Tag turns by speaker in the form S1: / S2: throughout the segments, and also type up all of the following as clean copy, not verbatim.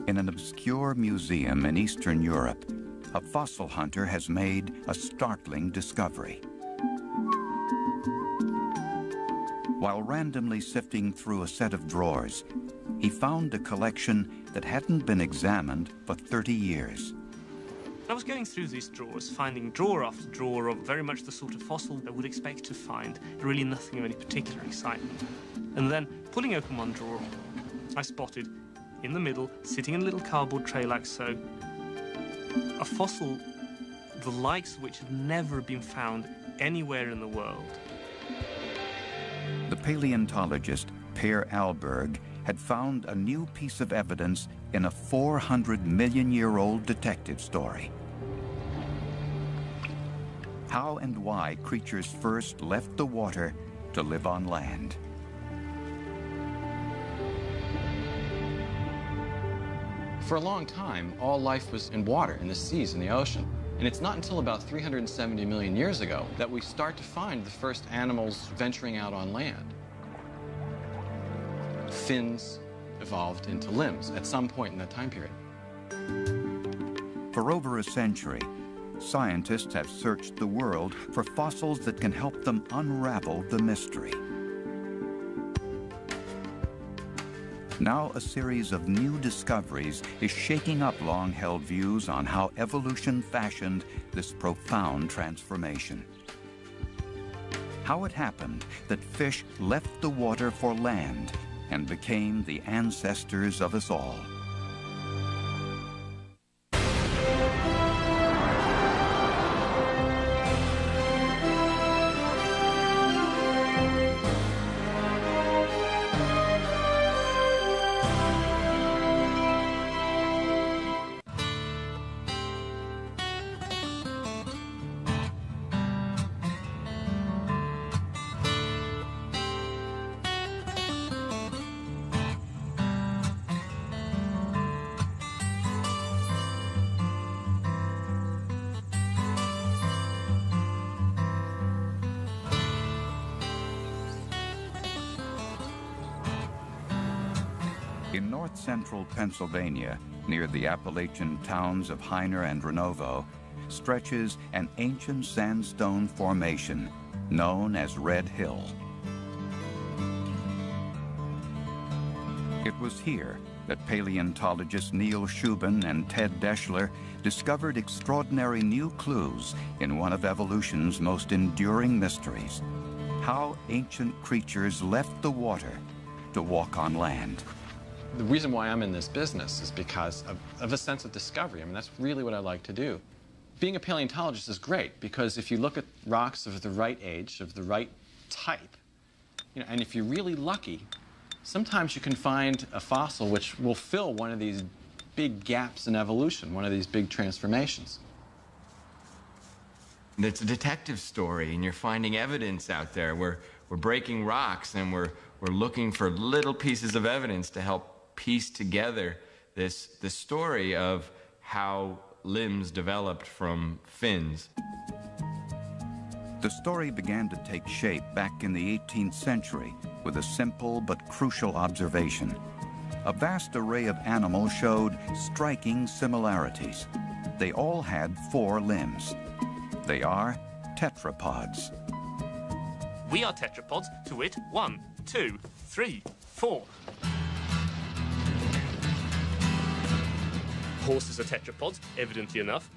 S1: In an obscure museum in Eastern Europe, a fossil hunter has made a startling discovery. While randomly sifting through a set of drawers, he found a collection that hadn't been examined for 30 years.
S2: I was going through these drawers, finding drawer after drawer of very much the sort of fossil I would expect to find, really nothing of any particular excitement. And then, pulling open one drawer, I spotted, in the middle, sitting in a little cardboard tray like so, a fossil the likes of which had never been found anywhere in the world.
S1: The paleontologist Per Alberg had found a new piece of evidence in a 400-million-year-old detective story. How and why creatures first left the water to live on land.
S3: For a long time, all life was in water, in the seas, in the ocean. And it's not until about 370 million years ago that we start to find the first animals venturing out on land. Fins evolved into limbs at some point in that time period.
S1: For over a century, scientists have searched the world for fossils that can help them unravel the mystery. Now a series of new discoveries is shaking up long-held views on how evolution fashioned this profound transformation. How it happened that fish left the water for land and became the ancestors of us all. In north-central Pennsylvania, near the Appalachian towns of Heiner and Renovo, stretches an ancient sandstone formation known as Red Hill. It was here that paleontologists Neil Shubin and Ted Deschler discovered extraordinary new clues in one of evolution's most enduring mysteries: how ancient creatures left the water to walk on land.
S3: The reason why I'm in this business is because of a sense of discovery. I mean, that's really what I like to do. Being a paleontologist is great because if you look at rocks of the right age, of the right type, and if you're really lucky, sometimes you can find a fossil which will fill one of these big gaps in evolution, one of these big transformations.
S4: It's a detective story, and you're finding evidence out there. We're breaking rocks, and we're looking for little pieces of evidence to help piece together this story of how limbs developed from fins.
S1: The story began to take shape back in the 18th century with a simple but crucial observation. A vast array of animals showed striking similarities. They all had 4 limbs. They are tetrapods.
S2: We are tetrapods, to wit, 1, 2, 3, 4. Horses are tetrapods, evidently enough.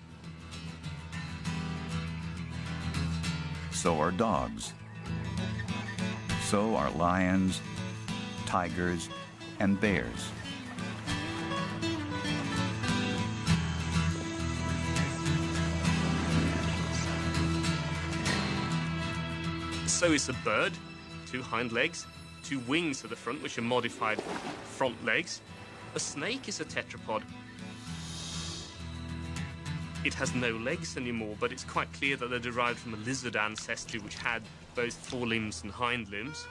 S1: So are dogs. So are lions, tigers, and bears.
S2: So is a bird, 2 hind legs, 2 wings at the front, which are modified front legs. A snake is a tetrapod. It has no legs anymore, but it's quite clear that they're derived from a lizard ancestry which had both 4 limbs and hind limbs.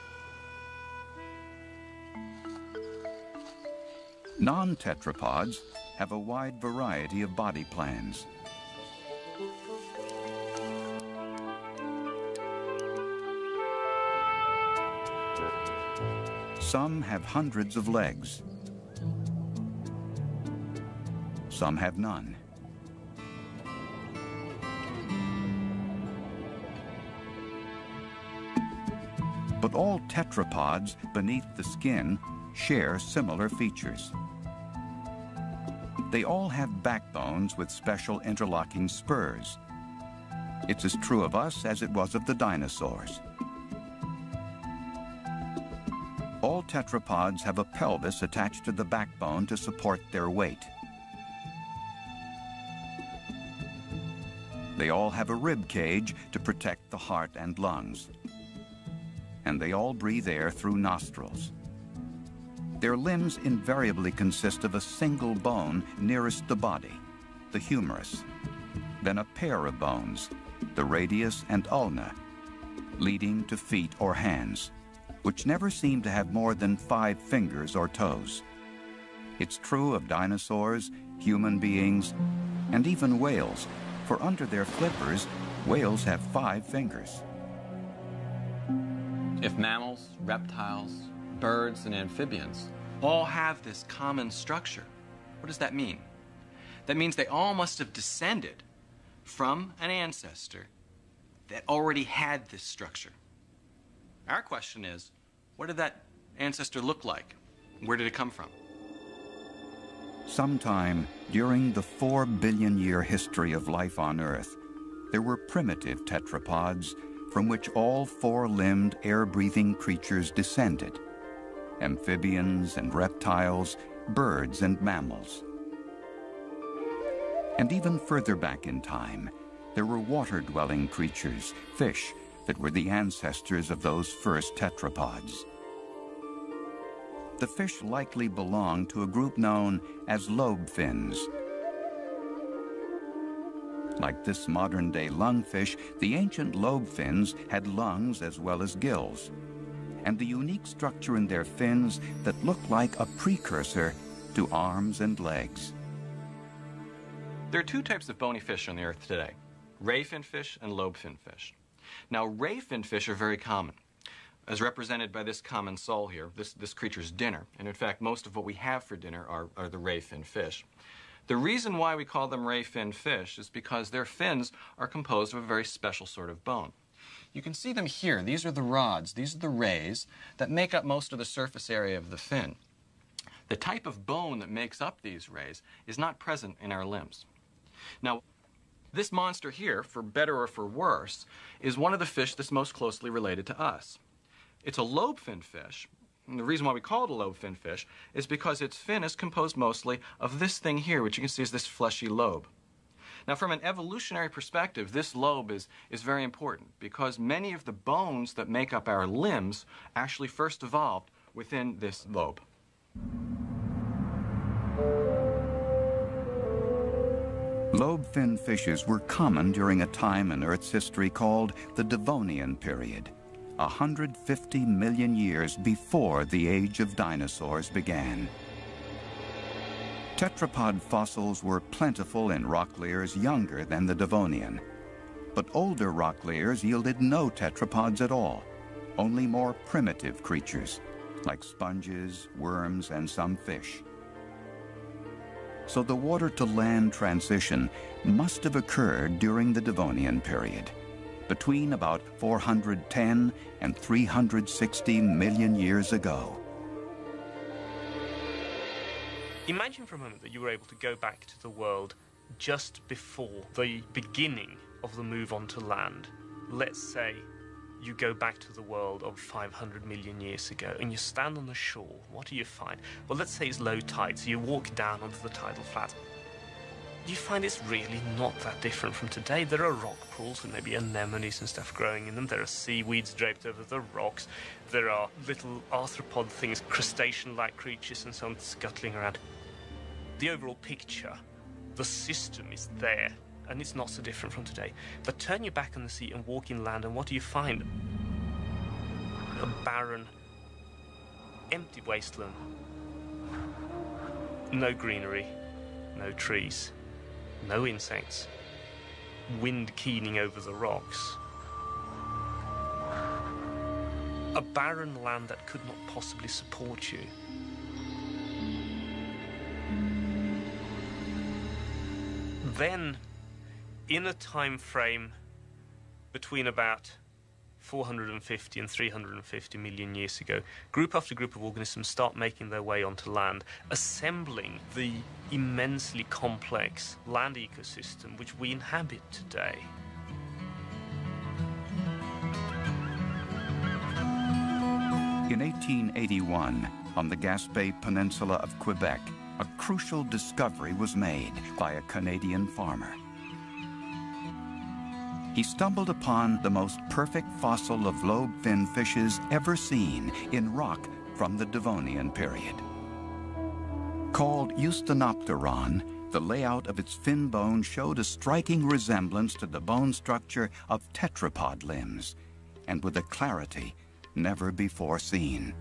S1: Non-tetrapods have a wide variety of body plans. Some have hundreds of legs. some have none. But all tetrapods beneath the skin share similar features. They all have backbones with special interlocking spurs. It's as true of us as it was of the dinosaurs. All tetrapods have a pelvis attached to the backbone to support their weight. They all have a rib cage to protect the heart and lungs. And they all breathe air through nostrils. Their limbs invariably consist of a single bone nearest the body, the humerus, then a pair of bones, the radius and ulna, leading to feet or hands, which never seem to have more than 5 fingers or toes. It's true of dinosaurs, human beings, and even whales, for under their flippers, whales have 5 fingers.
S3: If mammals, reptiles, birds, and amphibians all have this common structure, what does that mean? That means they all must have descended from an ancestor that already had this structure. Our question is, what did that ancestor look like? Where did it come from?
S1: Sometime during the 4 billion year history of life on Earth, there were primitive tetrapods from which all 4-limbed, air-breathing creatures descended: amphibians and reptiles, birds and mammals. And even further back in time, there were water-dwelling creatures, fish, that were the ancestors of those first tetrapods. The fish likely belonged to a group known as lobe fins. Like this modern-day lungfish, the ancient lobe fins had lungs as well as gills, and the unique structure in their fins that looked like a precursor to arms and legs.
S3: There are 2 types of bony fish on the Earth today: ray fin fish and lobe fin fish. Now, ray fin fish are very common, as represented by this common sole here, this creature's dinner. And in fact, most of what we have for dinner are the ray fin fish. The reason why we call them ray fin fish is because their fins are composed of a very special sort of bone. You can see them here. These are the rods, these are the rays that make up most of the surface area of the fin. The type of bone that makes up these rays is not present in our limbs. Now, this monster here, for better or for worse, is one of the fish that's most closely related to us. It's a lobe fin fish. And the reason why we call it a lobe fin fish is because its fin is composed mostly of this thing here, which you can see is this fleshy lobe. Now, from an evolutionary perspective, this lobe is very important because many of the bones that make up our limbs actually first evolved within this lobe.
S1: Lobe-fin fishes were common during a time in Earth's history called the Devonian period, 150 million years before the age of dinosaurs began. Tetrapod fossils were plentiful in rock layers younger than the Devonian, but older rock layers yielded no tetrapods at all, only more primitive creatures like sponges, worms, and some fish. So the water-to-land transition must have occurred during the Devonian period, between about 410 and 360 million years ago.
S2: Imagine for a moment that you were able to go back to the world just before the beginning of the move onto land. Let's say you go back to the world of 500 million years ago and you stand on the shore. What do you find? Well, let's say it's low tide, so you walk down onto the tidal flat. You find it's really not that different from today. There are rock pools and maybe anemones and stuff growing in them. There are seaweeds draped over the rocks. There are little arthropod things, crustacean-like creatures and so on scuttling around. The overall picture, the system is there, and it's not so different from today. But turn your back on the sea and walk inland, and what do you find? A barren, empty wasteland. No greenery, no trees, no insects, wind keening over the rocks. A barren land that could not possibly support you. then, in a time frame between about 450 and 350 million years ago, group after group of organisms start making their way onto land, assembling the immensely complex land ecosystem which we inhabit today.
S1: In 1881, on the Gaspé Peninsula of Quebec, a crucial discovery was made by a Canadian farmer. He stumbled upon the most perfect fossil of lobe-fin fishes ever seen in rock from the Devonian period. Called Eusthenopteron, the layout of its fin bone showed a striking resemblance to the bone structure of tetrapod limbs, and with a clarity never before seen.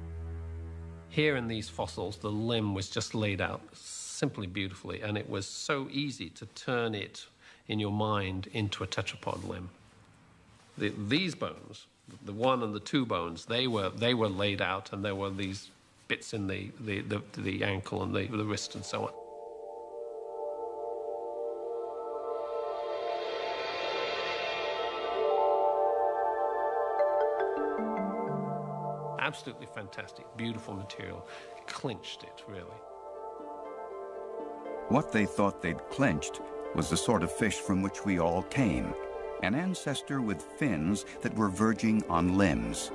S5: Here in these fossils, the limb was just laid out simply beautifully, and it was so easy to turn it in your mind into a tetrapod limb. These bones, the one and the two bones, they were laid out, and there were these bits in the ankle and the wrist and so on. Absolutely fantastic, beautiful material. Clinched it, really.
S1: What they thought they'd clinched was the sort of fish from which we all came, an ancestor with fins that were verging on limbs.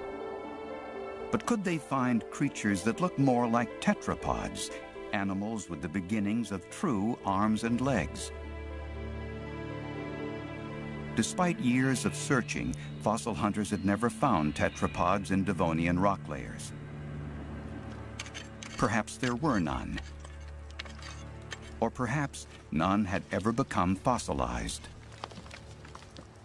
S1: But could they find creatures that looked more like tetrapods, animals with the beginnings of true arms and legs? Despite years of searching, fossil hunters had never found tetrapods in Devonian rock layers. Perhaps there were none. Or perhaps none had ever become fossilized.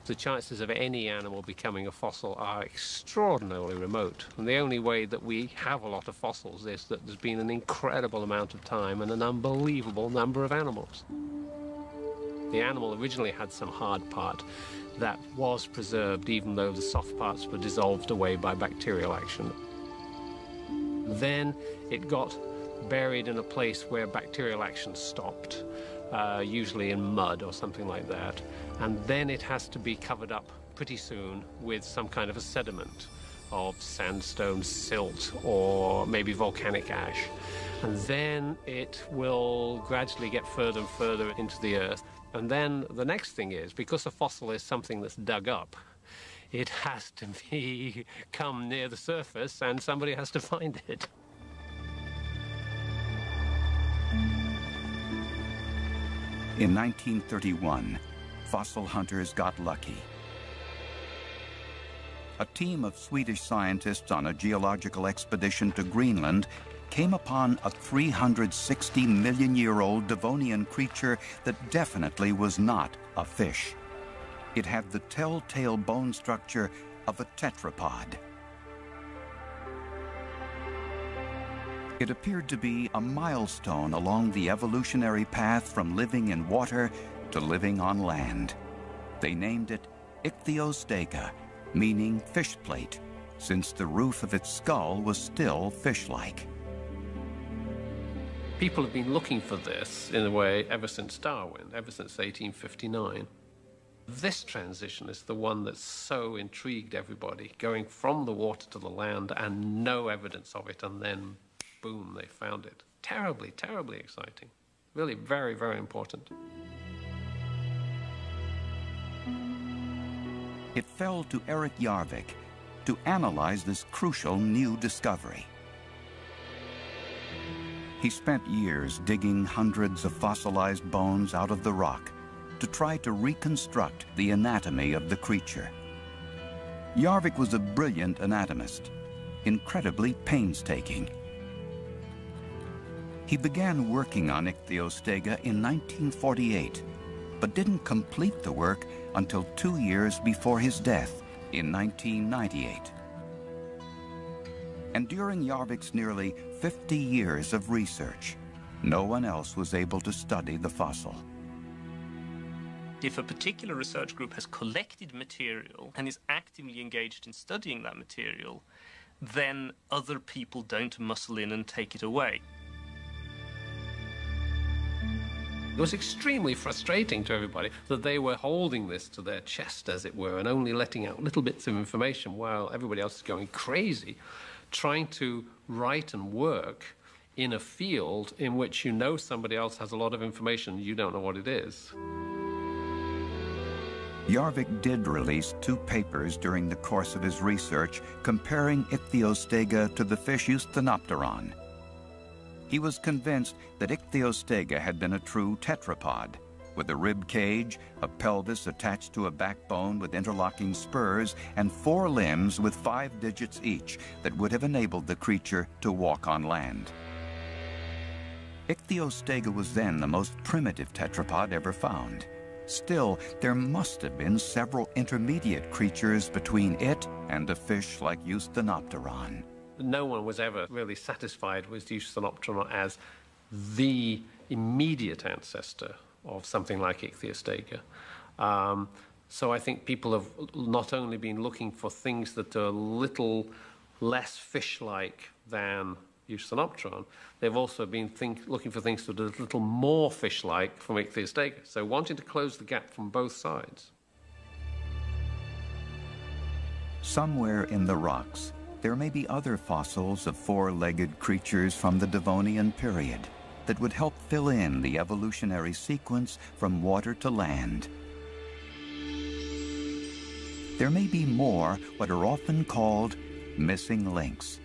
S5: The chances of any animal becoming a fossil are extraordinarily remote. And the only way that we have a lot of fossils is that there's been an incredible amount of time and an unbelievable number of animals. The animal originally had some hard part that was preserved, even though the soft parts were dissolved away by bacterial action. Then it got buried in a place where bacterial action stopped, usually in mud or something like that. And then it has to be covered up pretty soon with some kind of a sediment of sandstone, silt, or maybe volcanic ash. And then it will gradually get further and further into the earth. And then the next thing is, because a fossil is something that's dug up, it has to come near the surface and somebody has to find it.
S1: In 1931, fossil hunters got lucky. A team of Swedish scientists on a geological expedition to Greenland came upon a 360-million-year-old Devonian creature that definitely was not a fish. It had the telltale bone structure of a tetrapod. It appeared to be a milestone along the evolutionary path from living in water to living on land. They named it Ichthyostega, meaning fish plate, since the roof of its skull was still fish-like.
S5: People have been looking for this, in a way, ever since Darwin, ever since 1859. This transition is the one that so intrigued everybody, going from the water to the land and no evidence of it, and then, boom, they found it. Terribly, terribly exciting. Really very, very important.
S1: It fell to Erik Jarvik to analyze this crucial new discovery. He spent years digging hundreds of fossilized bones out of the rock to try to reconstruct the anatomy of the creature. Jarvik was a brilliant anatomist, incredibly painstaking. He began working on Ichthyostega in 1948, but didn't complete the work until 2 years before his death in 1998. And during Jarvik's nearly 50 years of research, no one else was able to study the fossil.
S2: If a particular research group has collected material and is actively engaged in studying that material, then other people don't muscle in and take it away.
S5: It was extremely frustrating to everybody that they were holding this to their chest, as it were, and only letting out little bits of information while everybody else is going crazy, trying to write and work in a field in which you know somebody else has a lot of information, you don't know what it is.
S1: Jarvik did release 2 papers during the course of his research comparing Ichthyostega to the fish Eusthenopteron. He was convinced that Ichthyostega had been a true tetrapod, with a rib cage, a pelvis attached to a backbone with interlocking spurs, and 4 limbs with 5 digits each that would have enabled the creature to walk on land. Ichthyostega was then the most primitive tetrapod ever found. Still, there must have been several intermediate creatures between it and a fish like Eusthenopteron.
S5: No one was ever really satisfied with Eusthenopteron as the immediate ancestor of something like Ichthyostega. So I think people have not only been looking for things that are a little less fish-like than Eusthenopteron, they've also been looking for things that are a little more fish-like from Ichthyostega, so wanting to close the gap from both sides.
S1: Somewhere in the rocks, there may be other fossils of 4-legged creatures from the Devonian period that would help fill in the evolutionary sequence from water to land. There may be more what are often called missing links.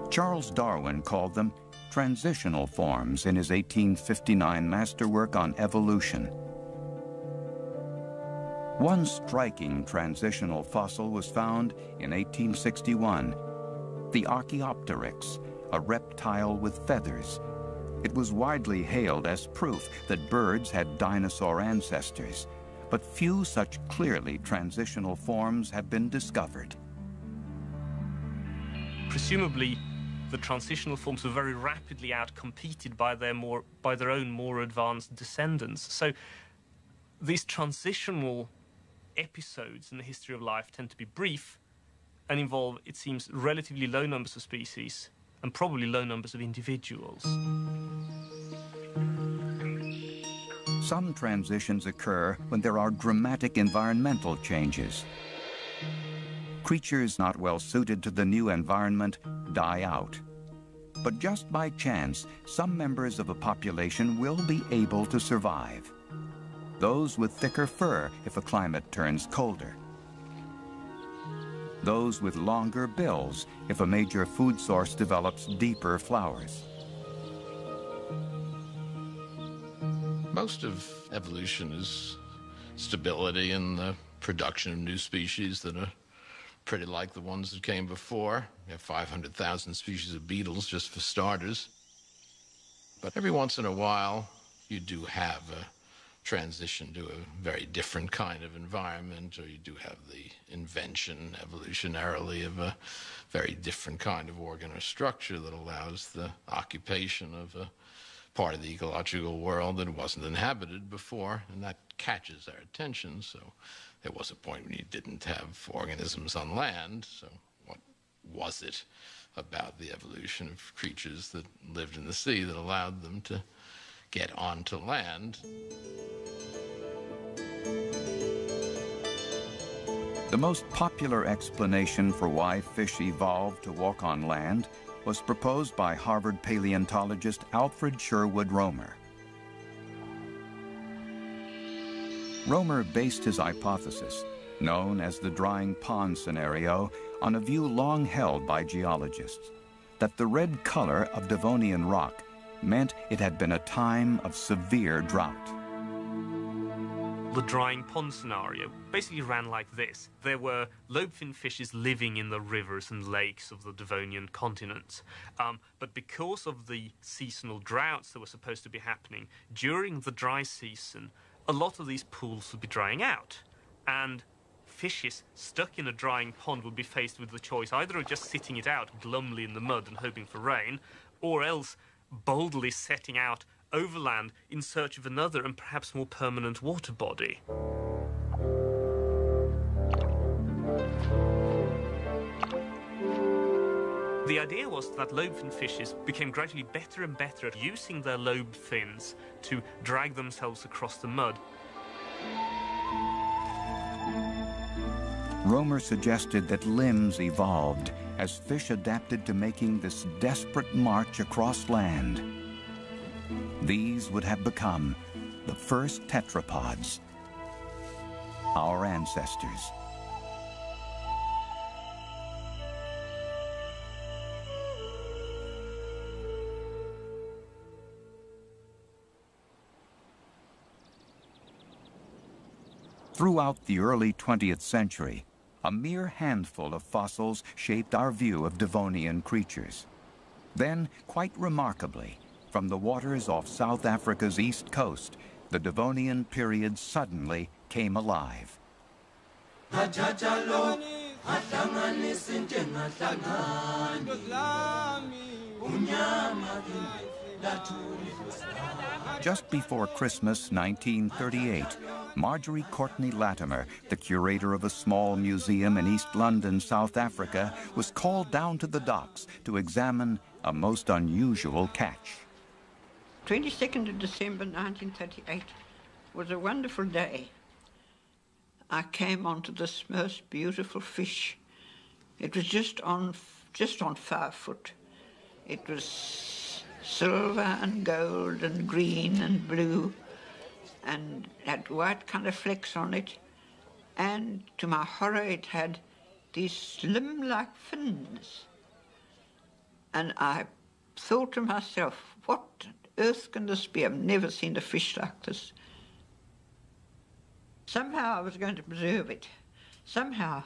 S1: Charles Darwin called them transitional forms in his 1859 masterwork on evolution. One striking transitional fossil was found in 1861, the Archaeopteryx, a reptile with feathers. It was widely hailed as proof that birds had dinosaur ancestors, but few such clearly transitional forms have been discovered.
S2: Presumably, the transitional forms were very rapidly outcompeted by their own more advanced descendants. So these transitional episodes in the history of life tend to be brief and involve, it seems, relatively low numbers of species and probably low numbers of individuals.
S1: Some transitions occur when there are dramatic environmental changes. Creatures not well suited to the new environment die out. But just by chance, some members of a population will be able to survive. Those with thicker fur if a climate turns colder. Those with longer bills if a major food source develops deeper flowers.
S6: Most of evolution is stability in the production of new species that are pretty like the ones that came before. You have 500,000 species of beetles, just for starters. But every once in a while, you do have a transition to a very different kind of environment, or you do have the invention evolutionarily of a very different kind of organ or structure that allows the occupation of a part of the ecological world that wasn't inhabited before, and that catches our attention. So there was a point when you didn't have organisms on land, so what was it about the evolution of creatures that lived in the sea that allowed them to get onto land?
S1: The most popular explanation for why fish evolved to walk on land was proposed by Harvard paleontologist Alfred Sherwood Romer. Romer based his hypothesis, known as the drying pond scenario, on a view long held by geologists, that the red color of Devonian rock meant it had been a time of severe drought.
S2: The drying pond scenario basically ran like this. There were lobefin fishes living in the rivers and lakes of the Devonian continent. But because of the seasonal droughts that were supposed to be happening during the dry season, a lot of these pools would be drying out. And fishes stuck in a drying pond would be faced with the choice either of just sitting it out glumly in the mud and hoping for rain, or else boldly setting out overland in search of another and perhaps more permanent water body. The idea was that lobefin fishes became gradually better and better at using their lobe fins to drag themselves across the mud.
S1: Romer suggested that limbs evolved as fish adapted to making this desperate march across land. These would have become the first tetrapods, our ancestors. Throughout the early 20th century, a mere handful of fossils shaped our view of Devonian creatures. Then, quite remarkably, from the waters off South Africa's east coast, the Devonian period suddenly came alive. Just before Christmas 1938, Marjorie Courtney Latimer, the curator of a small museum in East London, South Africa, was called down to the docks to examine a most unusual catch.
S7: 22nd of December 1938 was a wonderful day. I came onto this most beautiful fish. It was just on 5 foot. It was silver and gold and green and blue, and had white kind of flecks on it, and to my horror it had these slim-like fins. And I thought to myself, what on earth can this be? I've never seen a fish like this. Somehow I was going to preserve it. Somehow,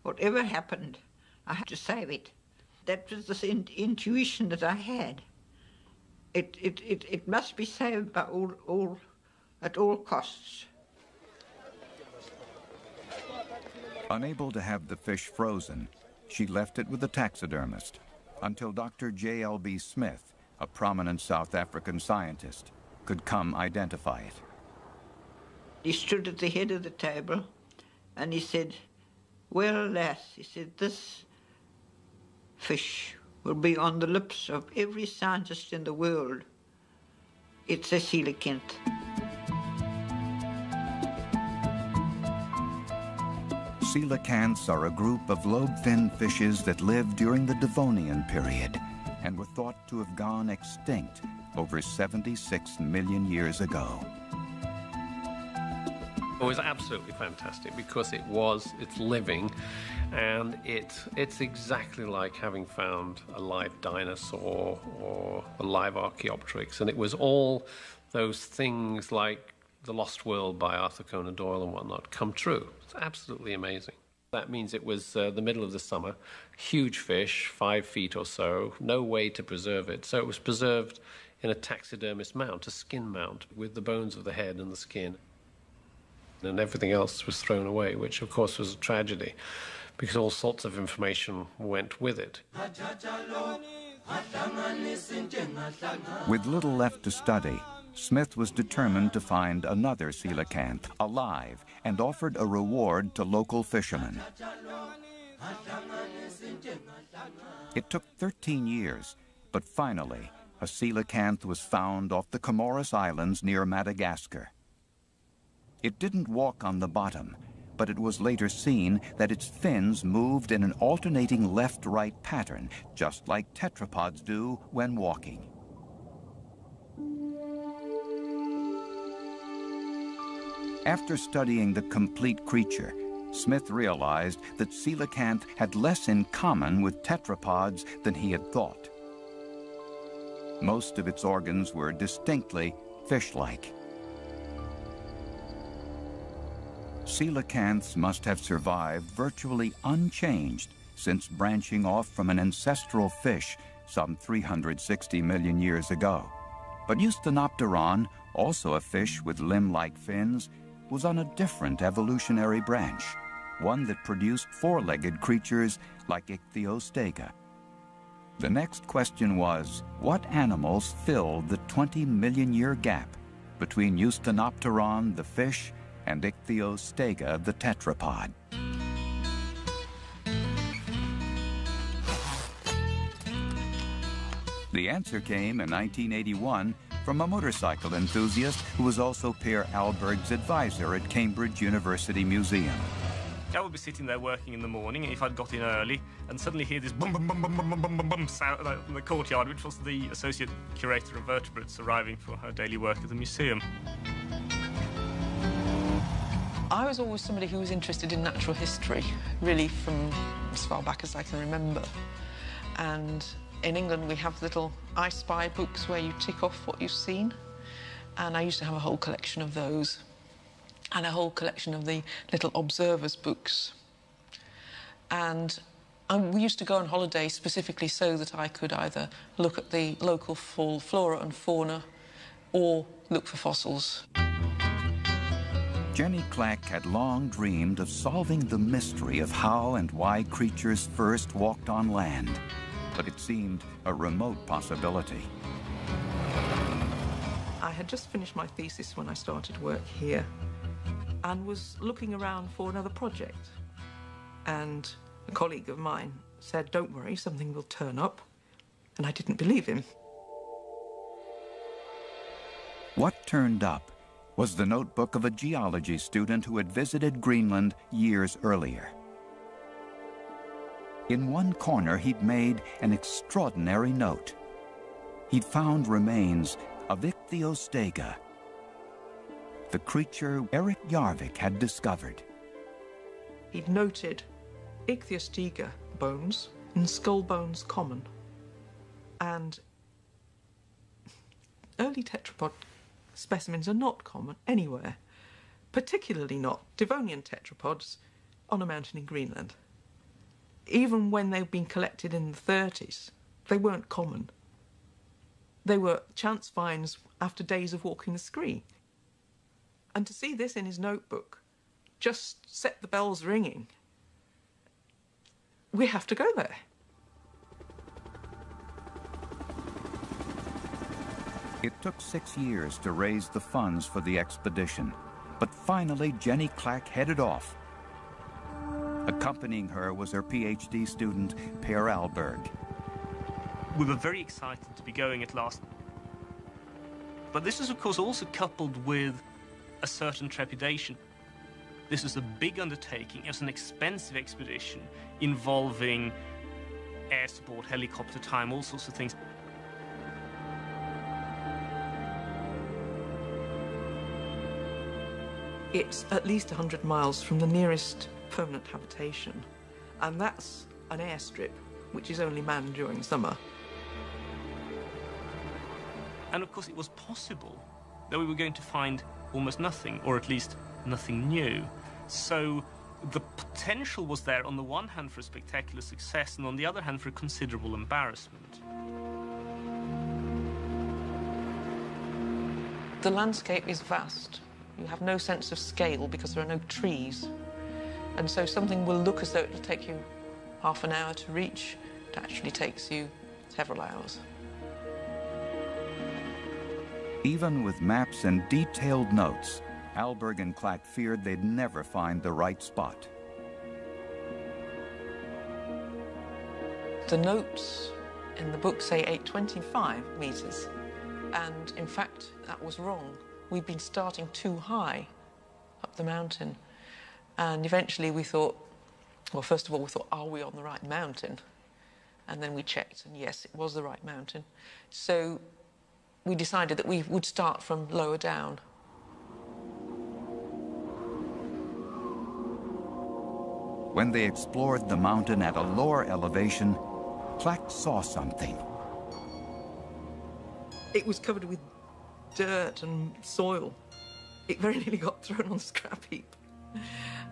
S7: whatever happened, I had to save it. That was this intuition that I had. It must be saved by at all costs.
S1: Unable to have the fish frozen, she left it with a taxidermist until Dr. J.L.B. Smith, a prominent South African scientist, could come identify it.
S7: He stood at the head of the table and he said, "Well, lass," he said, "this fish will be on the lips of every scientist in the world. It's a coelacanth."
S1: Coelacanths are a group of lobe-finned fishes that lived during the Devonian period and were thought to have gone extinct over 76 million years ago.
S5: It was absolutely fantastic because it's living, and it's exactly like having found a live dinosaur or a live Archaeopteryx, and it was all those things like The Lost World by Arthur Conan Doyle and whatnot come true. It's absolutely amazing. That means it was the middle of the summer, huge fish, 5 feet or so, no way to preserve it. So it was preserved in a taxidermist mount, a skin mount, with the bones of the head and the skin. And everything else was thrown away, which of course was a tragedy, because all sorts of information went with it.
S1: With little left to study, Smith was determined to find another coelacanth alive and offered a reward to local fishermen. It took 13 years, but finally, a coelacanth was found off the Comoros Islands near Madagascar. It didn't walk on the bottom, but it was later seen that its fins moved in an alternating left-right pattern, just like tetrapods do when walking. After studying the complete creature, Smith realized that coelacanth had less in common with tetrapods than he had thought. Most of its organs were distinctly fish-like. Coelacanths must have survived virtually unchanged since branching off from an ancestral fish some 360 million years ago. But Eusthenopteron, also a fish with limb-like fins, was on a different evolutionary branch, one that produced four-legged creatures like Ichthyostega. The next question was, what animals filled the 20-million-year gap between Eusthenopteron, the fish, and Ichthyostega, the tetrapod? The answer came in 1981 from a motorcycle enthusiast who was also Per Ahlberg's advisor at Cambridge University Museum.
S2: I would be sitting there working in the morning if I'd got in early and suddenly hear this bum bum bum bum bum bum bum bum sound in the courtyard, which was the Associate Curator of Vertebrates arriving for her daily work at the museum.
S8: I was always somebody who was interested in natural history, really from as far back as I can remember. And in England we have little I Spy books where you tick off what you've seen. And I used to have a whole collection of those. And a whole collection of the little observers books. And we used to go on holiday specifically so that I could either look at the local flora and fauna or look for fossils.
S1: Jenny Clack had long dreamed of solving the mystery of how and why creatures first walked on land, but it seemed a remote possibility.
S8: I had just finished my thesis when I started work here, and was looking around for another project. And a colleague of mine said, "Don't worry, something will turn up." And I didn't believe him.
S1: What turned up was the notebook of a geology student who had visited Greenland years earlier. In one corner, he'd made an extraordinary note. He'd found remains of Ichthyostega, the creature Erik Jarvik had discovered.
S8: He'd noted Ichthyostega bones and skull bones common. And early tetrapod specimens are not common anywhere, particularly not Devonian tetrapods on a mountain in Greenland. Even when they've been collected in the 30s, they weren't common. They were chance finds after days of walking the scree. And to see this in his notebook just set the bells ringing. We have to go there.
S1: It took 6 years to raise the funds for the expedition, but finally Jenny Clack headed off. Accompanying her was her PhD student, Per Ahlberg.
S2: We were very excited to be going at last. But this was, of course, also coupled with a certain trepidation. This was a big undertaking. It was an expensive expedition involving air support, helicopter time, all sorts of things.
S8: It's at least 100 miles from the nearest permanent habitation, and that's an airstrip which is only manned during summer.
S2: And of course it was possible that we were going to find almost nothing, or at least nothing new. So the potential was there on the one hand for a spectacular success, and on the other hand for a considerable embarrassment.
S8: The landscape is vast. You have no sense of scale because there are no trees. And so something will look as though it will take you half an hour to reach. It actually takes you several hours.
S1: Even with maps and detailed notes, Ahlberg and Clack feared they'd never find the right spot.
S8: The notes in the book say 825 meters, and in fact that was wrong. We'd been starting too high up the mountain, and eventually we thought, well, first of all we thought, are we on the right mountain? And then we checked, and yes, it was the right mountain. So we decided that we would start from lower down.
S1: When they explored the mountain at a lower elevation, Clack saw something.
S8: It was covered with dirt and soil. It very nearly got thrown on the scrap heap.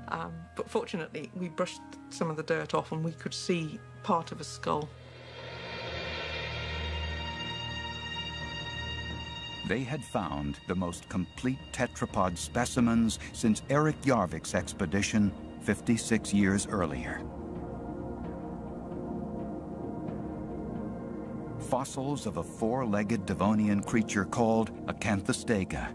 S8: But fortunately, we brushed some of the dirt off and we could see part of a skull.
S1: They had found the most complete tetrapod specimens since Erik Jarvik's expedition 56 years earlier. Fossils of a four-legged Devonian creature called Acanthostega.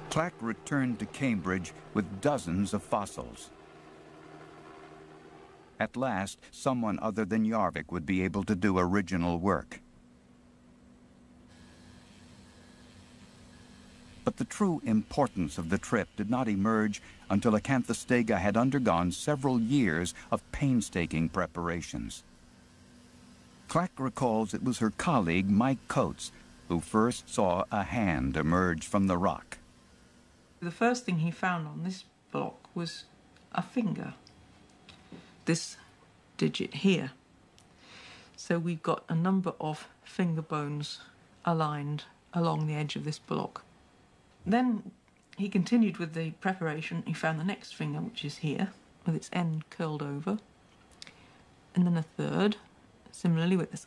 S1: Clack returned to Cambridge with dozens of fossils. At last, someone other than Jarvik would be able to do original work. But the true importance of the trip did not emerge until Acanthostega had undergone several years of painstaking preparations. Clack recalls it was her colleague, Mike Coates, who first saw a hand emerge from the rock.
S9: The first thing he found on this block was a finger, this digit here. So we've got a number of finger bones aligned along the edge of this block. Then he continued with the preparation. He found the next finger, which is here, with its end curled over. And then a third, similarly with this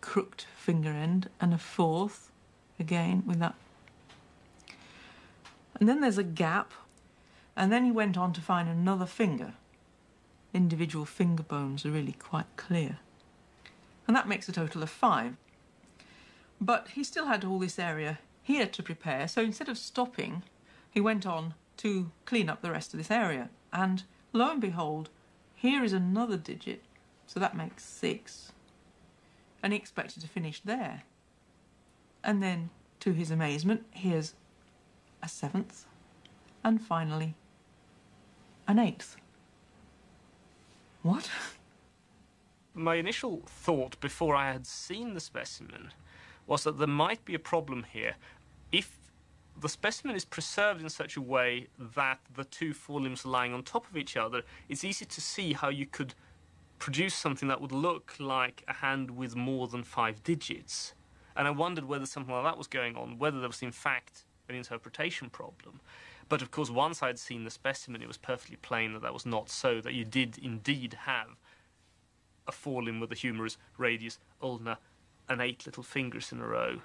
S9: crooked finger end, and a fourth, again with that. And then there's a gap, and then he went on to find another finger. Individual finger bones are really quite clear. And that makes a total of 5. But he still had all this area here to prepare, so instead of stopping, he went on to clean up the rest of this area. And lo and behold, here is another digit, so that makes 6. And he expected to finish there. And then, to his amazement, here's a 7th, and finally, an 8th. What?
S2: My initial thought before I had seen the specimen was that there might be a problem here. If the specimen is preserved in such a way that the two forelimbs are lying on top of each other, it's easy to see how you could produce something that would look like a hand with more than 5 digits. And I wondered whether something like that was going on, whether there was in fact an interpretation problem. But of course, once I'd seen the specimen, it was perfectly plain that that was not so, that you did indeed have a forelimb with a humerus, radius, ulna, and 8 little fingers in a row.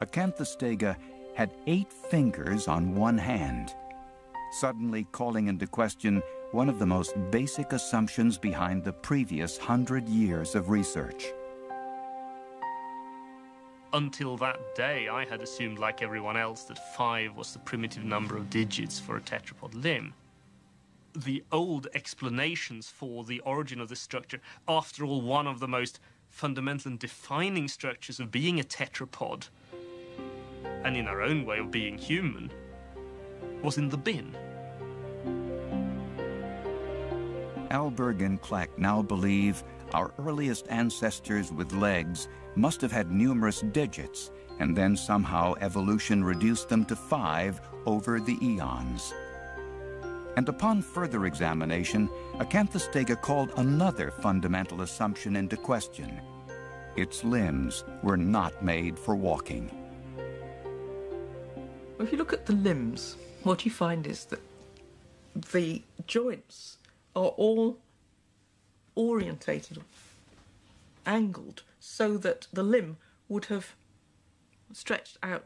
S1: Acanthostega had 8 fingers on one hand, suddenly calling into question one of the most basic assumptions behind the previous 100 years of research.
S2: Until that day, I had assumed, like everyone else, that 5 was the primitive number of digits for a tetrapod limb. The old explanations for the origin of this structure, after all, one of the most fundamental and defining structures of being a tetrapod, and in our own way of being human, was in the bin.
S1: Alberg and Clack now believe our earliest ancestors with legs must have had numerous digits, and then somehow evolution reduced them to 5 over the eons. And upon further examination, Acanthostega called another fundamental assumption into question. Its limbs were not made for walking.
S9: If you look at the limbs, what you find is that the joints are all orientated, angled, so that the limb would have stretched out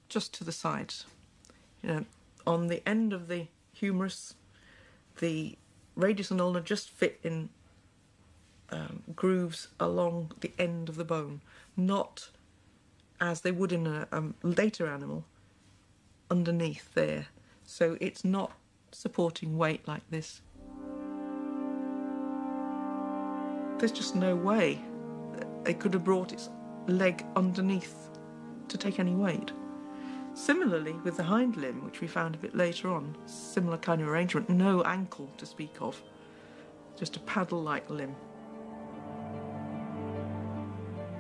S9: just to the sides. You know, on the end of the humerus, the radius and ulna just fit in grooves along the end of the bone, not as they would in a later animal, underneath there. So it's not supporting weight like this. There's just no way it could have brought its leg underneath to take any weight. Similarly, with the hind limb, which we found a bit later on, similar kind of arrangement, no ankle to speak of, just a paddle-like limb.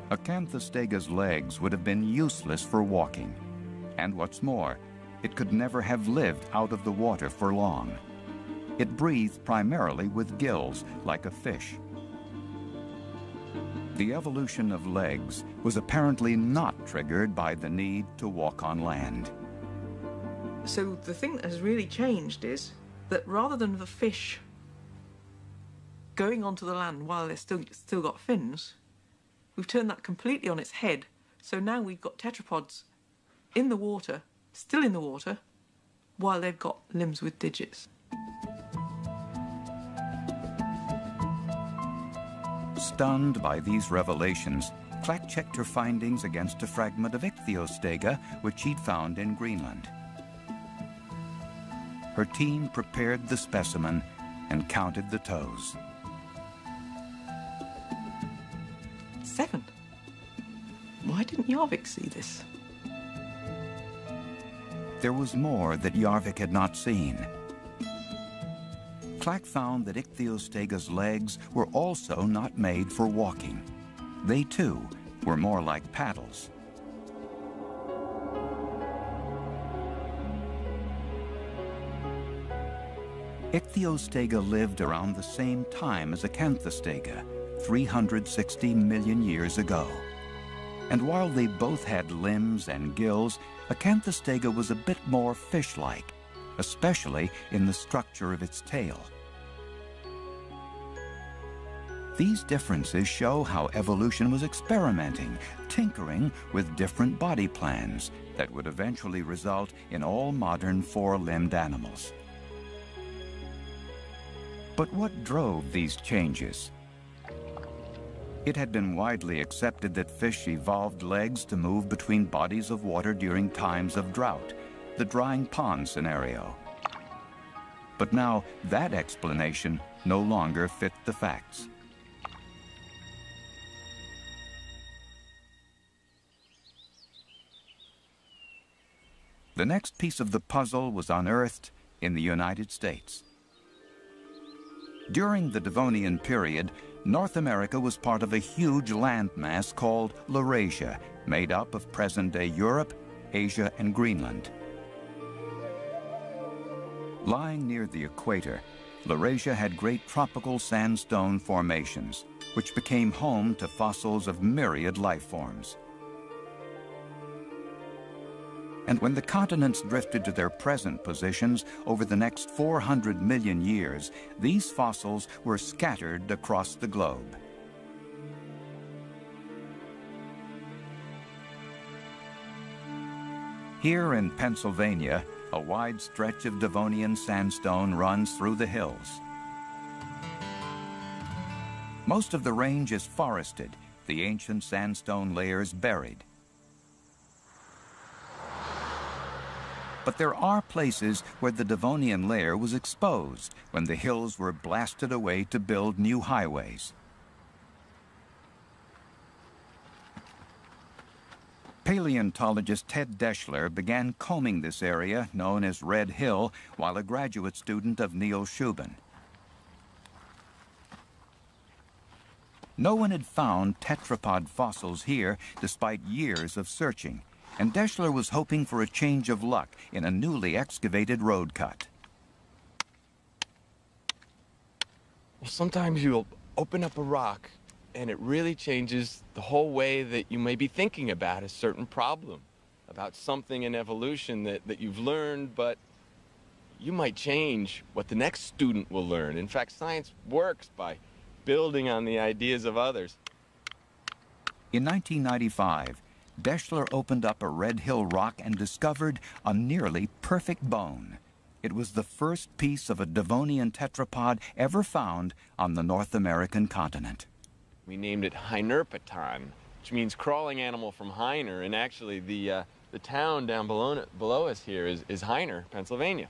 S1: Acanthostega's legs would have been useless for walking. And what's more, it could never have lived out of the water for long. It breathed primarily with gills, like a fish. The evolution of legs was apparently not triggered by the need to walk on land.
S9: So the thing that has really changed is that rather than the fish going onto the land while they've still got fins, we've turned that completely on its head. So now we've got tetrapods in the water, still in the water, while they've got limbs with digits.
S1: Stunned by these revelations, Clack checked her findings against a fragment of Ichthyostega, which she'd found in Greenland. Her team prepared the specimen and counted the toes.
S9: 7. Why didn't Jarvik see this?
S1: There was more that Jarvik had not seen. Clack found that Ichthyostega's legs were also not made for walking. They, too, were more like paddles. Ichthyostega lived around the same time as Acanthostega, 360 million years ago. And while they both had limbs and gills, Acanthostega was a bit more fish-like, especially in the structure of its tail. These differences show how evolution was experimenting, tinkering with different body plans that would eventually result in all modern four-limbed animals. But what drove these changes? It had been widely accepted that fish evolved legs to move between bodies of water during times of drought, the drying pond scenario. But now that explanation no longer fit the facts. The next piece of the puzzle was unearthed in the United States. During the Devonian period, North America was part of a huge landmass called Laurasia, made up of present-day Europe, Asia, and Greenland. Lying near the equator, Laurasia had great tropical sandstone formations, which became home to fossils of myriad life forms. And when the continents drifted to their present positions over the next 400 million years, these fossils were scattered across the globe. Here in Pennsylvania, a wide stretch of Devonian sandstone runs through the hills. Most of the range is forested, the ancient sandstone layers buried. But there are places where the Devonian layer was exposed when the hills were blasted away to build new highways. Paleontologist Ted Deschler began combing this area known as Red Hill while a graduate student of Niels Shubin. No one had found tetrapod fossils here despite years of searching, and Deschler was hoping for a change of luck in a newly excavated road cut.
S4: Well, sometimes you'll open up a rock and it really changes the whole way that you may be thinking about a certain problem, about something in evolution that you've learned, but you might change what the next student will learn. In fact, science works by building on the ideas of others.
S1: In 1995, Deschler opened up a Red Hill rock and discovered a nearly perfect bone. It was the first piece of a Devonian tetrapod ever found on the North American continent.
S4: We named it Hynerpeton, which means crawling animal from Heiner, and actually the town down below us here is Heiner, Pennsylvania.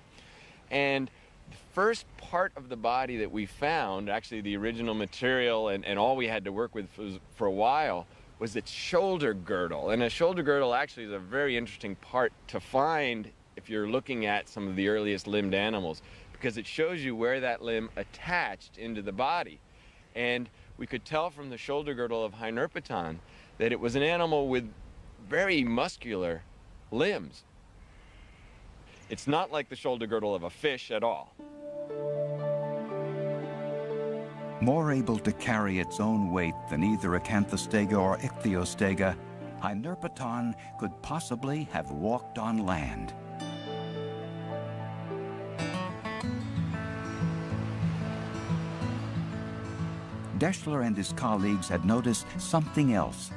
S4: And the first part of the body that we found, actually the original material and all we had to work with for a while, was its shoulder girdle. And a shoulder girdle actually is a very interesting part to find if you're looking at some of the earliest limbed animals, because it shows you where that limb attached into the body. And we could tell from the shoulder girdle of Hynerpeton that it was an animal with very muscular limbs. It's not like the shoulder girdle of a fish at all.
S1: More able to carry its own weight than either Acanthostega or Ichthyostega, Hynerpeton could possibly have walked on land. Deschler and his colleagues had noticed something else.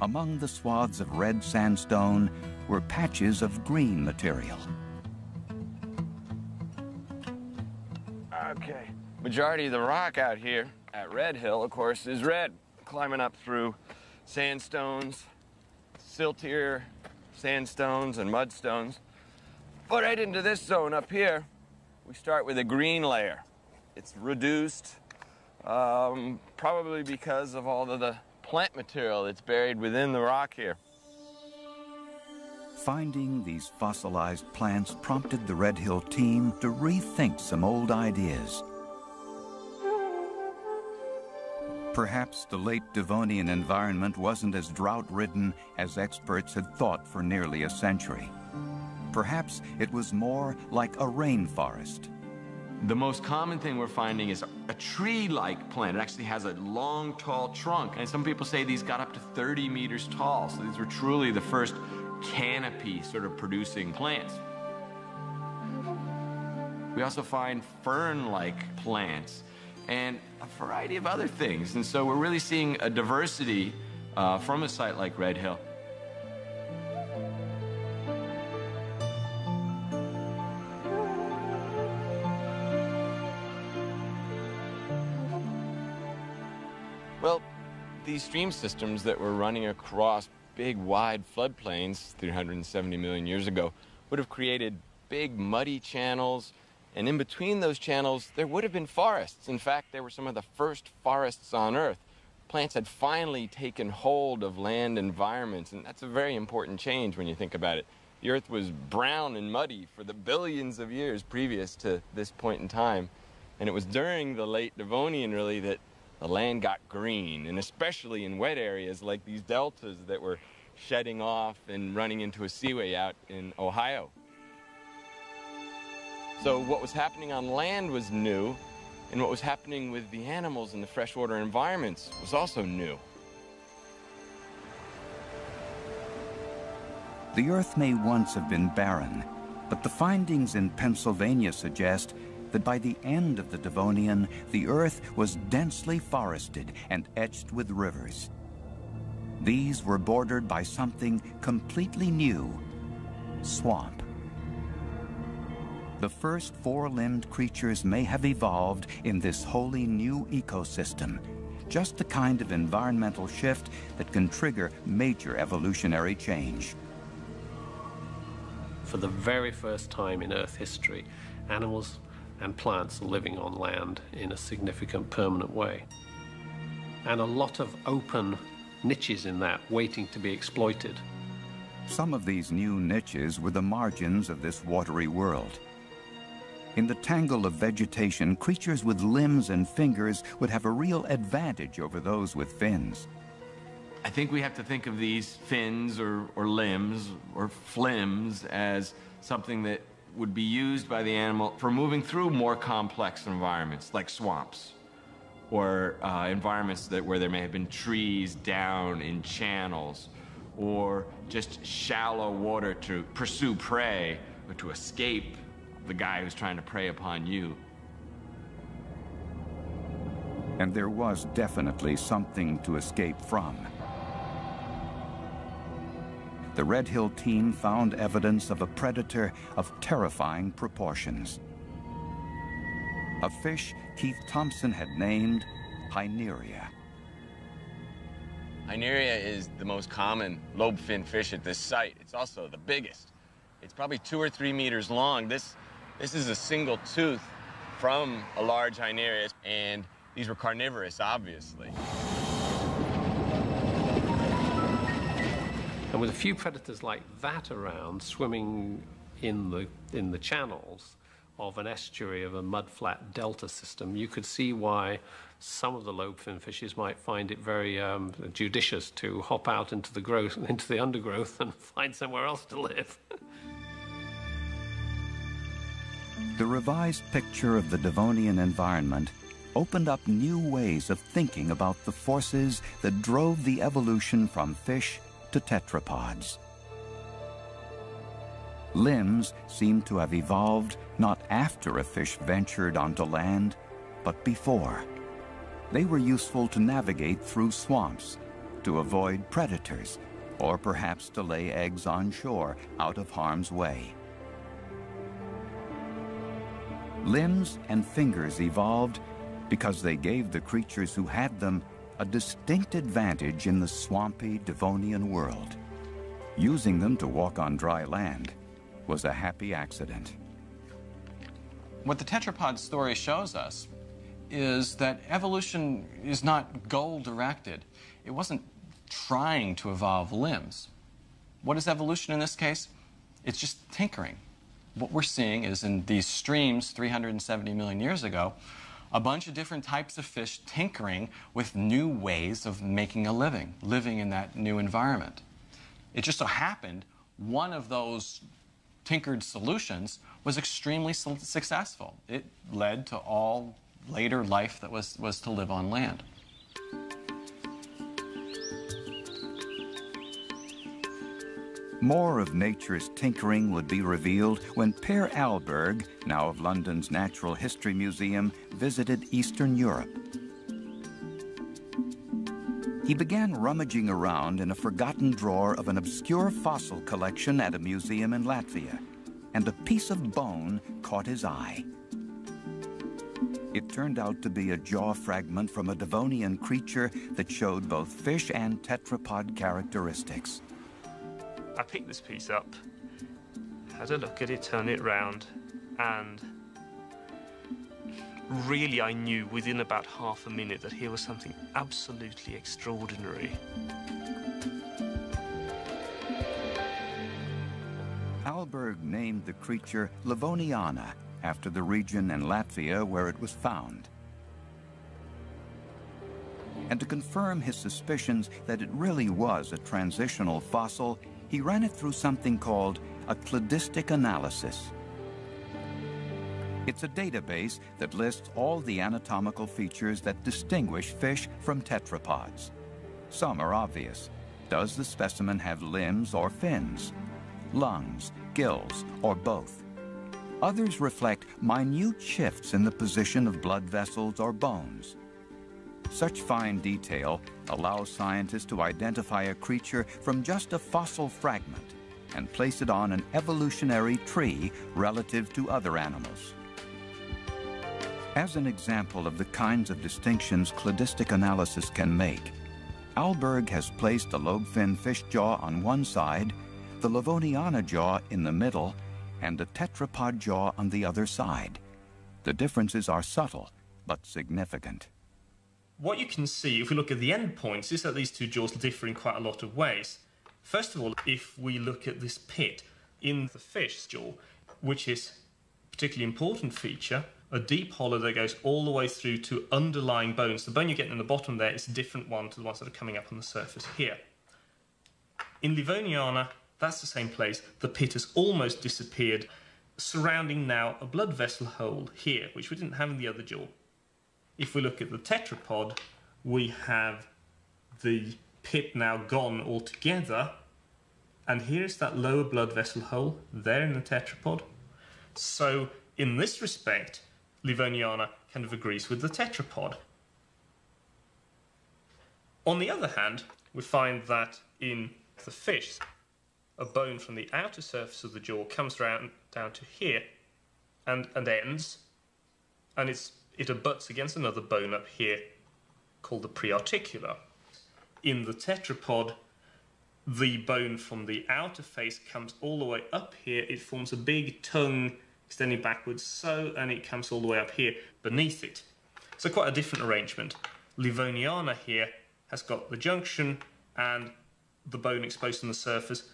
S1: Among the swaths of red sandstone were patches of green material.
S4: Okay. Majority of the rock out here at Red Hill, of course, is red. Climbing up through sandstones, siltier sandstones and mudstones. But right into this zone up here, we start with a green layer. It's reduced, probably because of all of the plant material that's buried within the rock here.
S1: Finding these fossilized plants prompted the Red Hill team to rethink some old ideas. Perhaps the late Devonian environment wasn't as drought-ridden as experts had thought for nearly a century. Perhaps it was more like a rainforest.
S4: The most common thing we're finding is a tree-like plant. It actually has a long, tall trunk, and some people say these got up to 30 meters tall, so these were truly the first canopy sort of producing plants. We also find fern-like plants and a variety of other things, and so we're really seeing a diversity from a site like Red Hill. Well, these stream systems that were running across big, wide floodplains 370 million years ago would have created big, muddy channels, and in between those channels, there would have been forests. In fact, they were some of the first forests on Earth. Plants had finally taken hold of land environments, and that's a very important change when you think about it. The Earth was brown and muddy for the billions of years previous to this point in time, and it was during the late Devonian, really, that the land got green, and especially in wet areas like these deltas that were shedding off and running into a seaway out in Ohio. So what was happening on land was new, and what was happening with the animals in the freshwater environments was also new.
S1: The Earth may once have been barren, but the findings in Pennsylvania suggest that by the end of the Devonian, the Earth was densely forested and etched with rivers. These were bordered by something completely new: swamp. The first four-limbed creatures may have evolved in this wholly new ecosystem, just the kind of environmental shift that can trigger major evolutionary change.
S5: For the very first time in Earth history, animals and plants are living on land in a significant, permanent way. And a lot of open niches in that waiting to be exploited.
S1: Some of these new niches were the margins of this watery world. In the tangle of vegetation, creatures with limbs and fingers would have a real advantage over those with fins.
S4: I think we have to think of these fins or limbs or flims as something that would be used by the animal for moving through more complex environments like swamps or environments where there may have been trees down in channels or just shallow water to pursue prey or to escape the guy who's trying to prey upon you.
S1: And there was definitely something to escape from. The Red Hill team found evidence of a predator of terrifying proportions. A fish Keith Thompson had named Hyneria.
S4: Hyneria is the most common lobe-fin fish at this site. It's also the biggest. It's probably 2 or 3 meters long. This is a single tooth from a large Hyneria, and these were carnivorous, obviously.
S5: And with a few predators like that around, swimming in the channels of an estuary of a mudflat delta system, you could see why some of the lobefin fishes might find it very judicious to hop out into the undergrowth and find somewhere else to live.
S1: The revised picture of the Devonian environment opened up new ways of thinking about the forces that drove the evolution from fish to tetrapods. Limbs seem to have evolved not after a fish ventured onto land, but before. They were useful to navigate through swamps, to avoid predators, or perhaps to lay eggs on shore out of harm's way. Limbs and fingers evolved because they gave the creatures who had them a distinct advantage in the swampy Devonian world. Using them to walk on dry land was a happy accident.
S3: What the tetrapod story shows us is that evolution is not goal-directed. It wasn't trying to evolve limbs. What is evolution in this case? It's just tinkering. What we're seeing is in these streams 370 million years ago, a bunch of different types of fish tinkering with new ways of making a living in that new environment. It just so happened one of those tinkered solutions was extremely successful. It led to all later life that was to live on land.
S1: More of nature's tinkering would be revealed when Per Ahlberg, now of London's Natural History Museum, visited Eastern Europe. He began rummaging around in a forgotten drawer of an obscure fossil collection at a museum in Latvia, and a piece of bone caught his eye. It turned out to be a jaw fragment from a Devonian creature that showed both fish and tetrapod characteristics.
S2: I picked this piece up, had a look at it, turned it round, and really I knew within about half a minute that here was something absolutely extraordinary.
S1: Ahlberg named the creature Livoniana after the region in Latvia where it was found. And to confirm his suspicions that it really was a transitional fossil, he ran it through something called a cladistic analysis. It's a database that lists all the anatomical features that distinguish fish from tetrapods. Some are obvious. Does the specimen have limbs or fins, lungs, gills, or both? Others reflect minute shifts in the position of blood vessels or bones. Such fine detail allows scientists to identify a creature from just a fossil fragment and place it on an evolutionary tree relative to other animals. As an example of the kinds of distinctions cladistic analysis can make, Ahlberg has placed the lobe-fin fish jaw on one side, the Livoniana jaw in the middle, and the tetrapod jaw on the other side. The differences are subtle, but significant.
S2: What you can see, if we look at the endpoints, is that these two jaws differ in quite a lot of ways. First of all, if we look at this pit in the fish's jaw, which is a particularly important feature, a deep hollow that goes all the way through to underlying bones. The bone you're getting in the bottom there is a different one to the ones that are coming up on the surface here. In Livoniana, that's the same place. The pit has almost disappeared, surrounding now a blood vessel hole here, which we didn't have in the other jaw. If we look at the tetrapod, we have the pit now gone altogether, and here's that lower blood vessel hole there in the tetrapod. So in this respect, Livoniana kind of agrees with the tetrapod. On the other hand, we find that in the fish, a bone from the outer surface of the jaw comes down to here and ends, and it abuts against another bone up here called the prearticular. In the tetrapod, the bone from the outer face comes all the way up here. It forms a big tongue extending backwards, so, and it comes all the way up here beneath it. So quite a different arrangement. Livoniana here has got the junction and the bone exposed on the surface,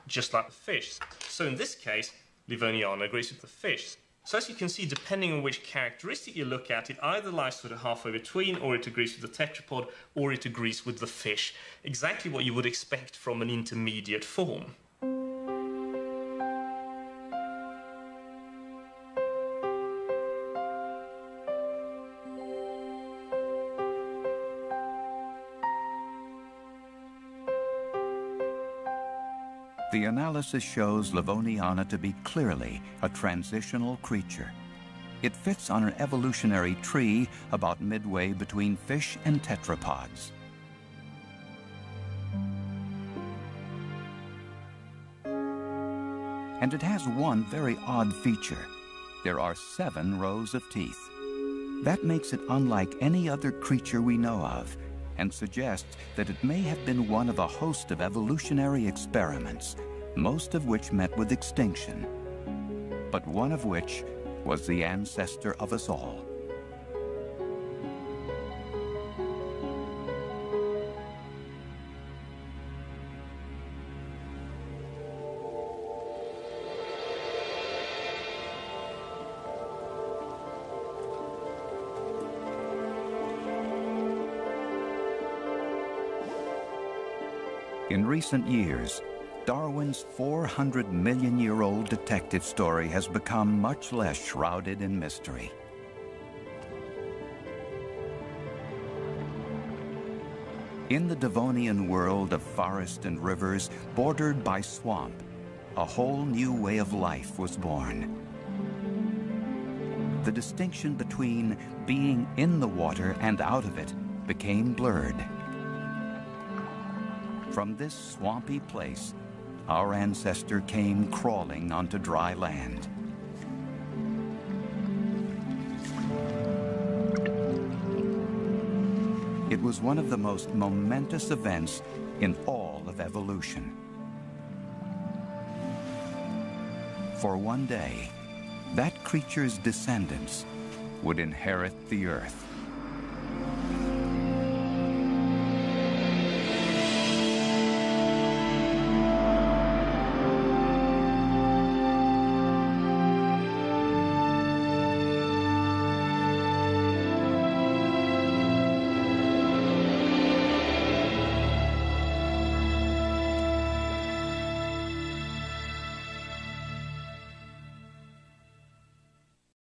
S2: just like the fish. So in this case, Livoniana agrees with the fish. So as you can see, depending on which characteristic you look at, it either lies sort of halfway between, or it agrees with the tetrapod, or it agrees with the fish. Exactly what you would expect from an intermediate form.
S1: The analysis shows Livoniana to be clearly a transitional creature. It fits on an evolutionary tree about midway between fish and tetrapods. And it has one very odd feature. There are 7 rows of teeth. That makes it unlike any other creature we know of, and suggests that it may have been one of a host of evolutionary experiments, most of which met with extinction, but one of which was the ancestor of us all. In recent years, Darwin's 400-million-year-old detective story has become much less shrouded in mystery. In the Devonian world of forest and rivers bordered by swamp, a whole new way of life was born. The distinction between being in the water and out of it became blurred. From this swampy place, our ancestor came crawling onto dry land. It was one of the most momentous events in all of evolution. For one day, that creature's descendants would inherit the earth.